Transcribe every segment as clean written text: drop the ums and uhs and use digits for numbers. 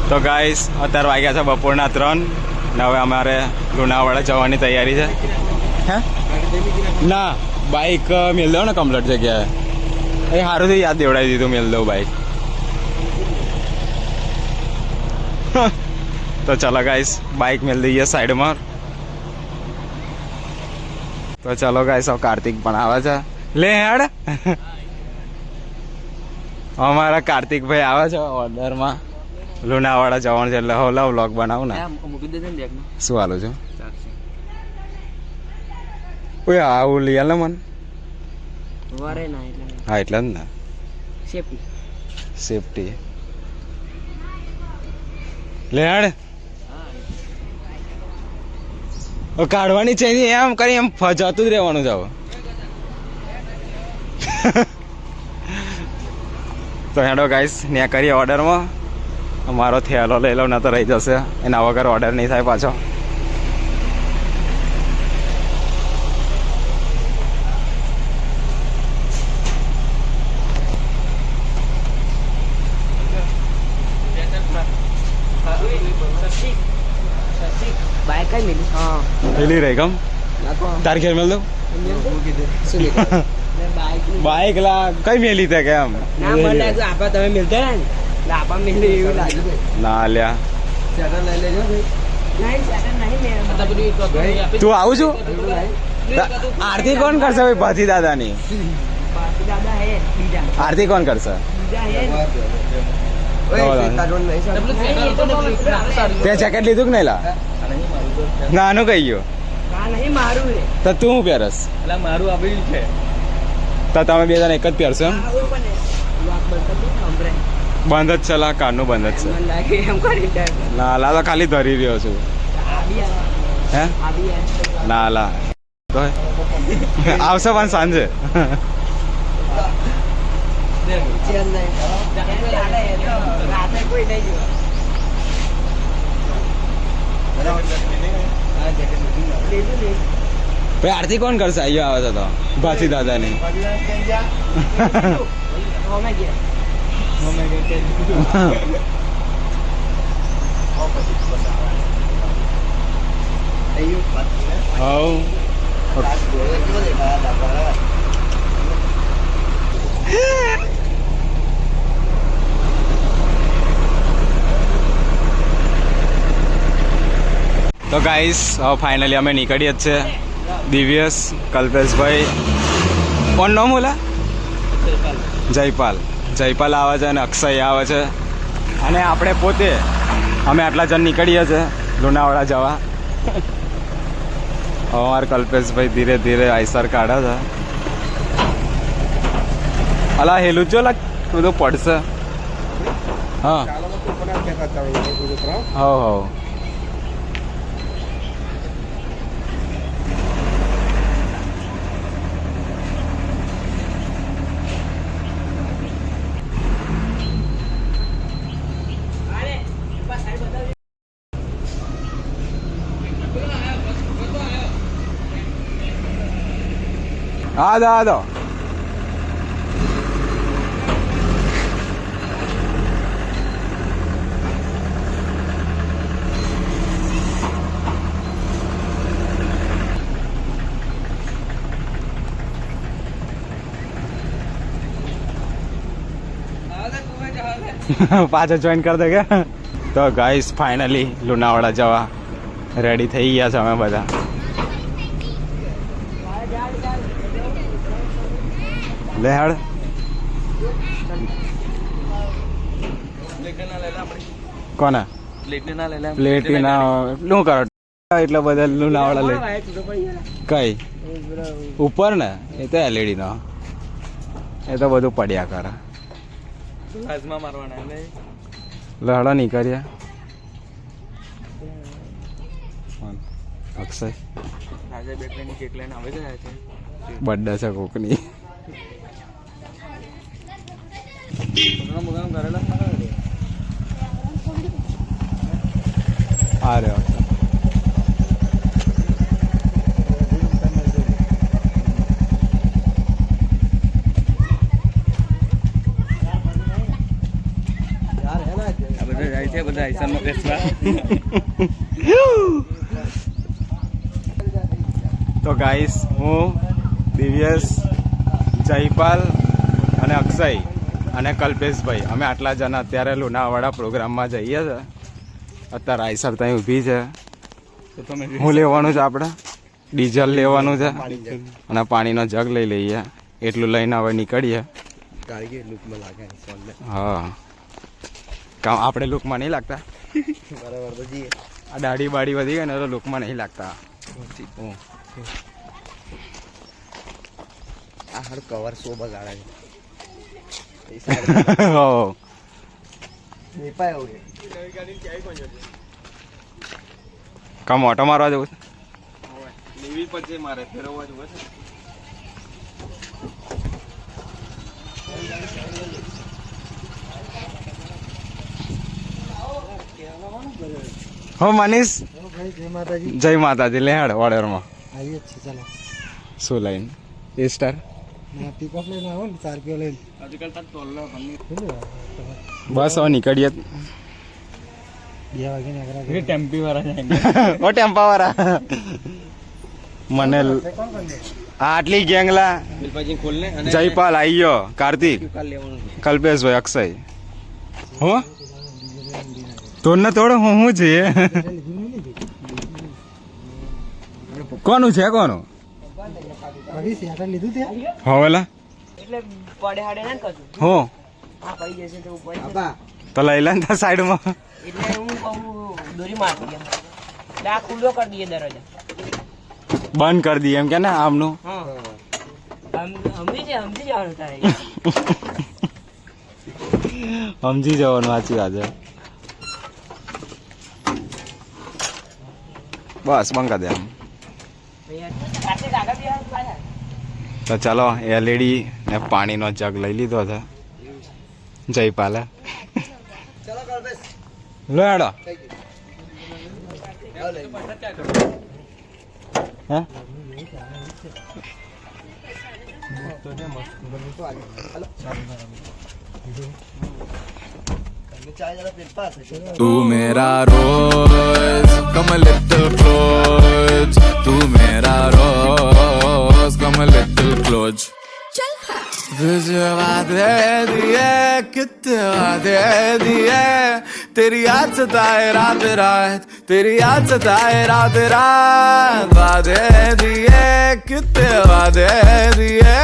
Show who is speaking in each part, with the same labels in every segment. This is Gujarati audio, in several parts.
Speaker 1: તો ગાઈસ અત્યારે વાગ્યા છે બપોરના 3 ને હવે અમારે લુણાવાડા જવાની તૈયારી છે. હે ના બાઇક મેલ દો ને કમ્પ્લીટ જગ્યાએ. એ સારું થી યાદ દેવડાવી દીધું, મેલ દઉં બાઇક. તો ચાલો ગાઈસ બાઇક મેલ દઈએ સાઈડમાં. તો ચાલો ગાઈસ હવે કાર્તિક પણ આવે છે. લે હેડ અમારા કાર્તિકભાઈ આવે છે ઓર્ડરમાં લુણાવાડા જવાનું છે એટલે હોલા વ્લોગ બનાવું ને. શું હાલું છું? ઓય આવું લઈ આલે મને. હા એટલે જ ને, સેફટી. લે હેડ કાઢવાની છે એમ કરી એમ જતું જ રહેવાનું છે. તો હેડો ગાઈસ ત્યાં કરીએ ઓર્ડરમાં. અમારો થેલો લઈ લો ના તો રહી જશે, એના વગર ઓર્ડર નહીં થાય પાછો. પેલી રહી ગમ તારી ઘેર મેલ દઉં બાઈક લા કઈ મેલી તે કેમ ના લ્યા તું આવું છું. આરતી કોણ કરશે ભાઈ? ભાથી દાદાની આરતી કોણ કરશે? તે જેકેટ લીધું કે નહીં? લા નાનું કઈ ગયો તો તું હું પહેરસ?
Speaker 2: મારું આવ્યું છે
Speaker 1: તો તમે બે જણા એક જ પહેરશો એમ? બંધ જ છે લા, કારનું બંધ જ છે. ના લા તો ખાલી ધરી રહ્યો છું. હે ના લા આવશે પણ સાંજે. ભાઈ આરતી કોણ કરશે? અહીંયા આવે છે તો ભાથી દાદાની. તો ગાઈસ હવે ફાઇનલી અમે નીકળીએ જ છે. દિવ્યેશ, કલ્પેશભાઈ, કોણ નામ બોલા? જયપાલ આવે છે અને અક્ષય આવે છે અને આપણે પોતે અમે આટલા જણ નીકળીએ છીએ લુણાવાડા જવા. અમારા કલ્પેશભાઈ ધીરે ધીરે આઈસર કાઢે છે. અલા હેલું જો લા બધું પડશે. હા હવ હા દો પાછો જોઈન કરી દે કે. તો ગાઈસ ફાઇનલી લુણાવાડા જવા રેડી થઈ ગયા છે અમે બધા. લે હેડ કોને પ્લેટિના શું કરો એટલે બધા લુણાવાડા લે કઈ ઉપર ને એ તો એલઈડી નો એ તો બધું પડ્યા કરે. લહડા નહીં કર્યા. અક્ષય બર્થડે છે કોકની. આ રહ્યો તો ગાઈસ હું દિવ્યેશ, જયપાલ અને અક્ષય અને કલ્પેશભાઈ અમે આટલા જણા અત્યારે લુણાવાડા પ્રોગ્રામમાં જઈએ છે. અત્યારે આઈસર ત્યાં ઊભી છે. હું લેવાનું છે આપણે ડીઝલ લેવાનું છે અને પાણીનો જગ લઈ લઈએ. એટલું લઈને હવે નીકળીએ. હા કામ આપણે લુકમાં નહીં લાગતા. આ દાઢી બાડી વધી ગઈ ને તો લુકમાં નહીં લાગતા.
Speaker 2: કવર સો બગાડે
Speaker 1: કામ ઓટો મારવા જવું
Speaker 2: પછી મારે ફેરવવા જવું છે.
Speaker 1: હો મનીષ જય માતાજી લેહાડ ઓર્ડરમાં શું લઈને એ સ્ટાર બસ હવે નીકળીએ. ટેમ્પા વાળા મને આટલી ગેંગલા જયપાલ આવી ગયો, કાર્તિક, કલ્પેશભાઈ, અક્ષય. હો તોડને તોડો હું છે કોનું છે કોનું હવેલા હો તો લઈ લે ને સાઈડમાં બંધ કરી દઈએ એમ કે ને આમનું સમજી જવાનું. સાચી વાત છે. બસ બંકા દે આમ. તો ચાલો એલઈડી ને પાણીનો જગ લઈ લીધો છે જયપાલે. લો હેડો હે
Speaker 3: तू मेरा रोज come a little close, तू मेरा रोज come a little close. तुझे वादे दिए कितने वादे दिए, तेरी याद सताए रात रात, तेरी याद सताए रात रात. वादे दिए कितने वादे दिए,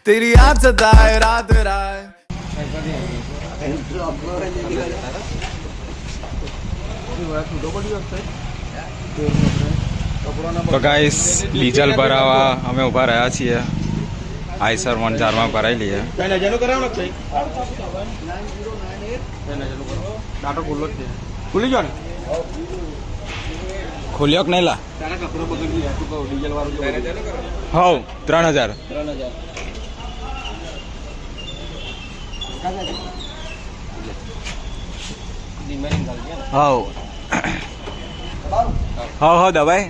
Speaker 3: तेरी याद सताए रात रात.
Speaker 1: તો ગાઈસ ડીઝલ ભરાવા અમે ઉભા રહ્યા છીએ. આઈસર 14 ભરાઈ લઈએ. ખુલ્યો કે નહીં લા? હવ 3000. હવ દબાઈ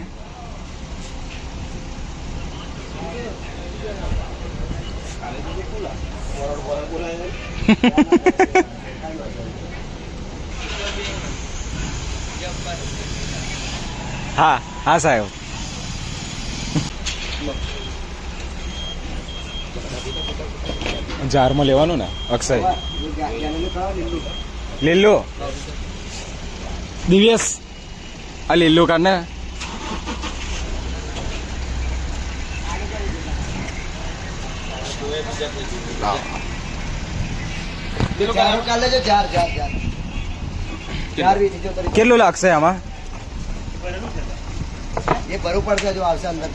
Speaker 1: હા હા સાહેબ. જારમાં લેવાનું ને અક્ષય લીલો દિવ્યેશ આ લીલો કાઢ ને. કેટલું લાગશે આમાં?
Speaker 2: એ ભરવું પડશે જો આવશે અંદર.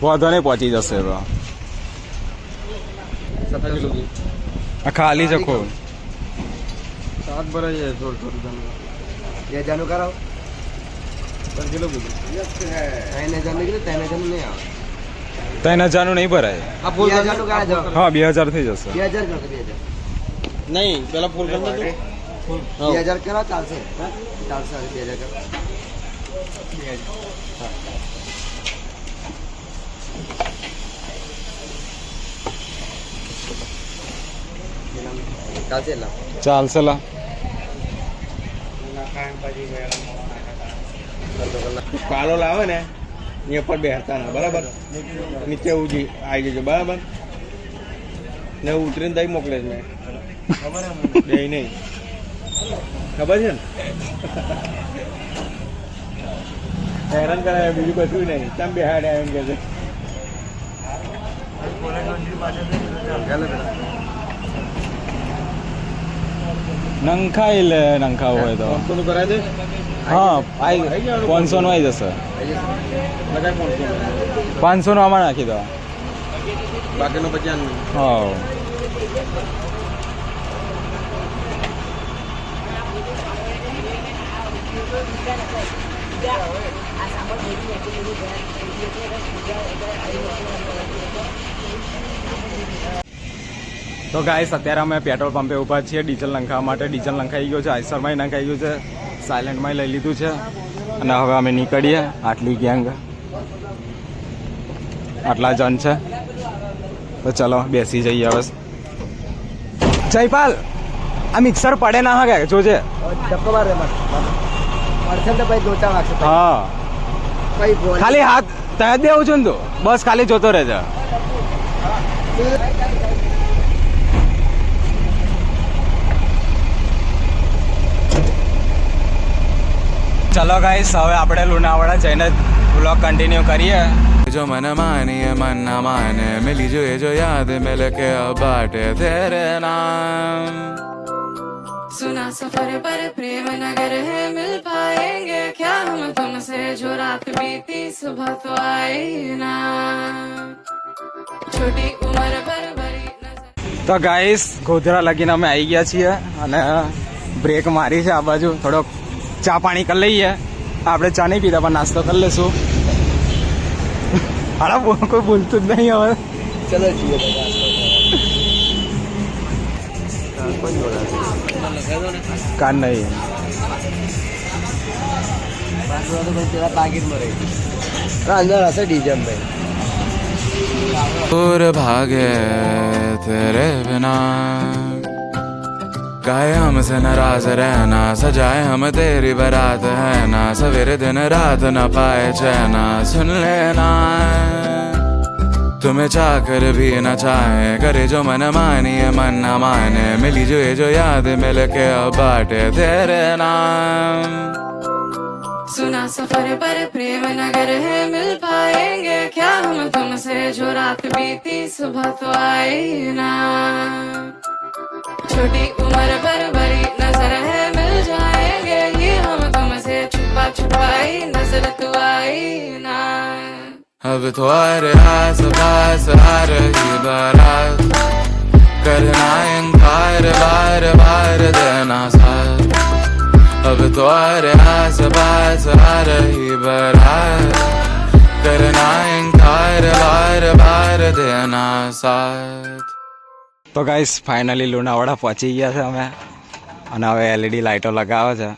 Speaker 1: વાંધો નહીં પહોંચી જશે. ખાલી છે ખોલ 7 ભરાઈ જાય. થોડું
Speaker 2: બે હજારનું કરાવો. 3,000 નહીં આવે.
Speaker 1: 3,000 નહીં ભરાય. હા 2000 થઈ જશે.
Speaker 2: 2000
Speaker 4: નહીં પેલા ફૂલ કરી દો.
Speaker 2: 2000 કરાવો ચાલશે. ચાલશે 2000 કરો.
Speaker 1: ચાલશે લા
Speaker 4: કાલો લાવે ને અહીંયા પર બેસતા ના બરાબર નીચે ઉજી આવી જજો બરાબર ને ઉતરીને દહીં મોકલે છે મેં દહીં નહીં ખબર છે ને હેરાન કરાય બીજું કશું નહીં તમે બેહાડ્યા એમ કે છે
Speaker 1: નંખાઈ લે નંખાવું હોય તો
Speaker 4: કોનું કરાય દે
Speaker 1: હા 500 નો આવી જશે
Speaker 4: લગાય
Speaker 1: 500 નો આમાં નાખી દો
Speaker 4: બાકીનો 50
Speaker 1: હા તો ગાઈસ અત્યારે અમે પેટ્રોલ પંપે ઊભા છીએ ડીઝલ નંખાવા માટે. ડીઝલ નંખાઈ ગયો છે, આઈસરમાં નંખાઈ ગયું છે, સાયલેન્ટમાં લઈ લીધું છે અને હવે અમે નીકળીએ. આટલી ગેંગ આટલા જણ છે તો ચલો બેસી જઈએ હવે. જયપાલ આ મિક્સર પડે ના હા જોજે. હા ખાલી હાથ ત્યાં દેવું છું ને તું બસ ખાલી જોતો રહેજે. ચલો ગાઈસ હવે આપણે લુણાવાડા જઈને વ્લોગ કન્ટિન્યુ કરીએ.
Speaker 3: जो मन मानिए मन न माने मिली जो ये जो याद मिल के अब बाटे तेरे नाम.
Speaker 5: सुना सफर पर प्रेम नगर है मिल पाएंगे क्या हम तुमसे जो रात बीती सुबह तो आई ना छोटी उम्र पर बड़ी नजर.
Speaker 1: તો ગાઈસ ગોધરા લગીને અમે આવી ગયા છીએ અને બ્રેક મારી છે આ બાજુ. થોડોક ચા પાણી કરી લઈએ. આપણે ચા નહીં પીતા પણ નાસ્તો કરી લઈશું. હાડા કોઈ બોલતું જ નહીં હવે.
Speaker 4: ચલો છીએ
Speaker 1: કાન નહીં
Speaker 4: અંદર હશે ડીજમ ભાઈ
Speaker 3: दूर भागे तेरे बिना काहे हमसे नाराज रहना सजाए हम तेरी बारात है ना सवेरे दिन रात न पाए चैना सुन लेना तुम्हें चाहकर भी न चाहे करे जो मन मानिए मन न माने मिली जो ये जो याद मिल के अब बाटे तेरे नाम.
Speaker 5: सुना सफर पर प्रेम नगर है मिल पाएंगे क्या हम तुमसे जो रात बीती सुबह तो आई ना छोटी उम्र पर बड़ी नजर है मिल जाएंगे ये हम तुमसे छुपा छुपाई नजर तो आई ना.
Speaker 3: अब तो अरे आस पास आ रही बारात करना इनकार बार बार देना साथ. अब तो अरे आस पास आ रही बारात करना इनकार बार बार देना साथ.
Speaker 1: તો ગાઈસ ફાઇનલી લુણાવાડા પહોંચી ગયા છે અમે અને હવે એલઈડી લાઇટો લગાવે છે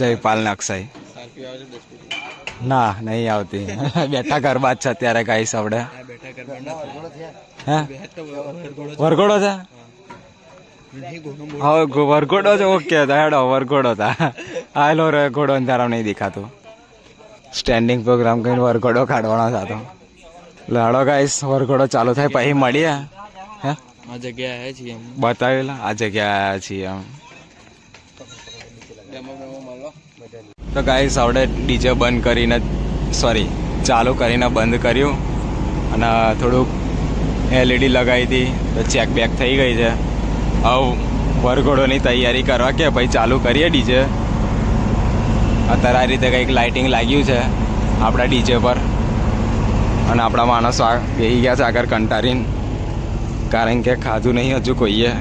Speaker 1: જયપાલ ને અક્ષય. ના નહીં આવતી બેઠા ગરબા જ છે અત્યારે ગાઈસ. આપણે હે વરઘોડો છે હવે વરઘોડો છે. ઓકે હેડો વરઘોડો હતા હાલો રે ઘોડો અંધારા નહીં દેખાતું. સ્ટેન્ડિંગ પ્રોગ્રામ કહીને વરઘોડો કાઢવાનો હતો. લાડો ગાઈસ વરઘોડો ચાલુ થાય પછી મળીએ. હે
Speaker 2: આ જગ્યા આવ્યા છીએ
Speaker 1: બતાવેલા આ જગ્યા આવ્યા છીએ એમ. તો ગાઈસ આપણે ડીજે બંધ કરીને ચાલુ કરીને બંધ કર્યું અને થોડુંક એલઈડી લગાવી હતી તો ચેક બેક થઈ ગઈ છે. હવે વરઘોડોની તૈયારી કરવા કે ભાઈ ચાલુ કરીએ ડીજે. અત્યારે આ રીતે કંઈક લાઇટિંગ લાગ્યું છે આપણા ડીજે પર અને આપણા માણસો બેસી ગયા છે આગળ કંટારીને કારણ કે ખાધું નહીં હજુ કોઈએ.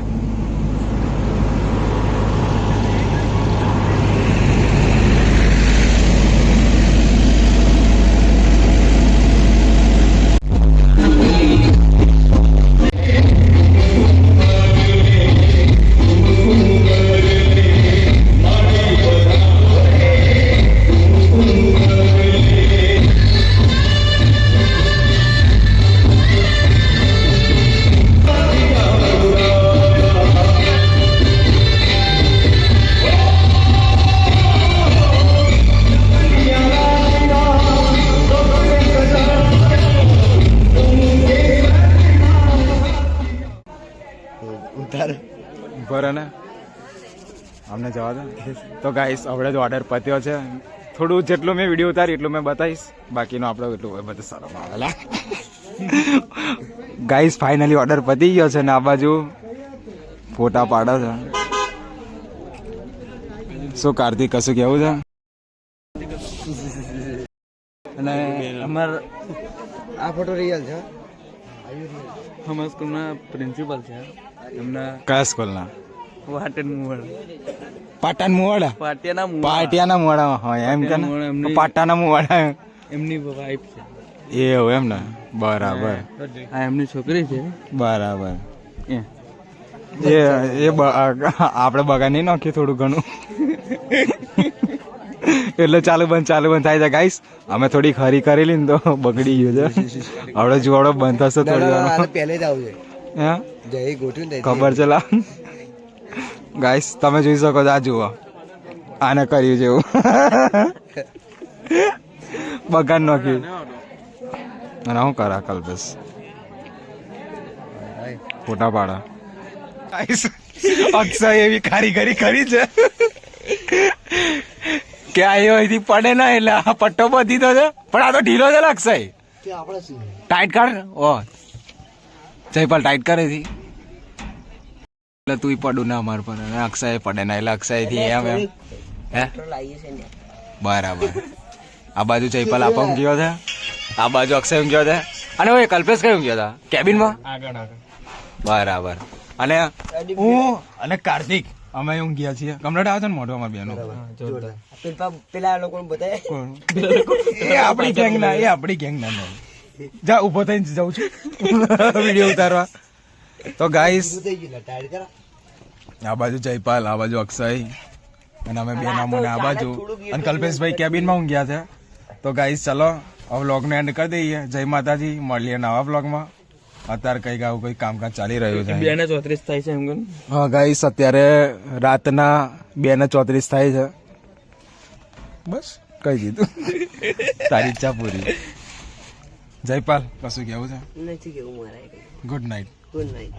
Speaker 1: મને જવા દો. તો ગાઈસ આપણે જ ઓર્ડર પત્યો છે. થોડું જેટલું મેં વિડીયો ઉતારી એટલું મેં બતાવીશ, બાકીનો આપણે એટલું બધું સારું આવેલા. ગાઈસ ફાઇનલી ઓર્ડર પતી ગયો છે ને આ બાજુ ફોટા પાડે છે. શું કાર્તિક કશું કેવું છે?
Speaker 2: અને અમાર આ ફોટો રિયલ છે. અમારા સ્કૂલના પ્રિન્સિપલ છે એમના
Speaker 1: કયા સ્કૂલના?
Speaker 2: વાટન મુવડ
Speaker 1: પાટણ મુવાડા?
Speaker 2: પાટિયાના
Speaker 1: પાટિયાના મુવાડા. હા એમ કે ને પાટાના મુવાડા
Speaker 2: એમની વાઈફ છે.
Speaker 1: એવું એમ ને? બરાબર.
Speaker 2: આ એમની છોકરી છે.
Speaker 1: બરાબર.
Speaker 2: એ
Speaker 1: આપણે બગા નહીં નાખીએ થોડું ઘણું એટલે ચાલુ બંધ થાય છે ગાઈસ. અમે થોડી ખરી કરેલી ને તો બગડી ગયું છે. હવે જુવાડો બંધ થશે થોડી વાર
Speaker 4: પહેલે જ આવજે.
Speaker 1: હા
Speaker 4: જય ગોઠવી દે.
Speaker 1: ખબર છે લા ગાઈસ, તમે જોઈ શકો છો. આ જુઓ આને કર્યું છે એવું બગાડ નાખ્યું. અને હું કરા કલ્પેશ ફોટા પાડા. અક્ષય એવી કારીગરી કરી છે કે આ અહીંથી પડે ના એટલે આ પટ્ટો બધી તો છે, પણ આ તો ઢીલો છે અક્ષય. ટાઈટ કર. ઓ જયપાલ ટાઈટ કરે છે એટલે તું પડું ના અમાર પર, અને અક્ષય પડે ના એટલે અક્ષય થી એમ એમ. હે બરાબર. આ બાજુ જયપાલ આપા ઊંઘ્યો છે, આ બાજુ અક્ષય ઊંઘ્યો છે, અને ઓય કલ્પેશ કઈ ઊંઘ્યો હતા? કેબિનમાં. બરાબર. અને હું અને કાર્તિક અમે ઊંઘ્યા છીએ. કમરેટ આવે છે ને મોઢો અમાર બેનો.
Speaker 4: પેલા લોકો બતાવે
Speaker 1: એ આપણી ગેંગ ના, એ આપણી ગેંગ ના. જા ઉભો થઈને જાઉં છું વિડીયો ઉતારવા. તો ગાઈસ આ બાજુ જયપાલ, આ બાજુ અક્ષય, અને અમે બે નામો ને આ બાજુ, અને કલ્પેશભાઈ કેબિનમાં ઊંઘ્યા છે. તો ગાઈસ ચલો હવે વ્લોગનો એન્ડ કરી દઈએ. જય માતાજી, મળીએ નવા વ્લોગમાં. અત્યારે કઈક આવું કોઈ કામકાજ ચાલી રહ્યું છે.
Speaker 2: 2:34 થાય છે એમ કે.
Speaker 1: હા ગાઈસ, અત્યારે રાતના 2:34 થાય છે. બસ કહી દીધું. તારી ઈચ્છા પૂરી. જયપાલ કશું કેવું છે?
Speaker 4: નથી કેવું મારે.
Speaker 1: Good night.
Speaker 4: Good night.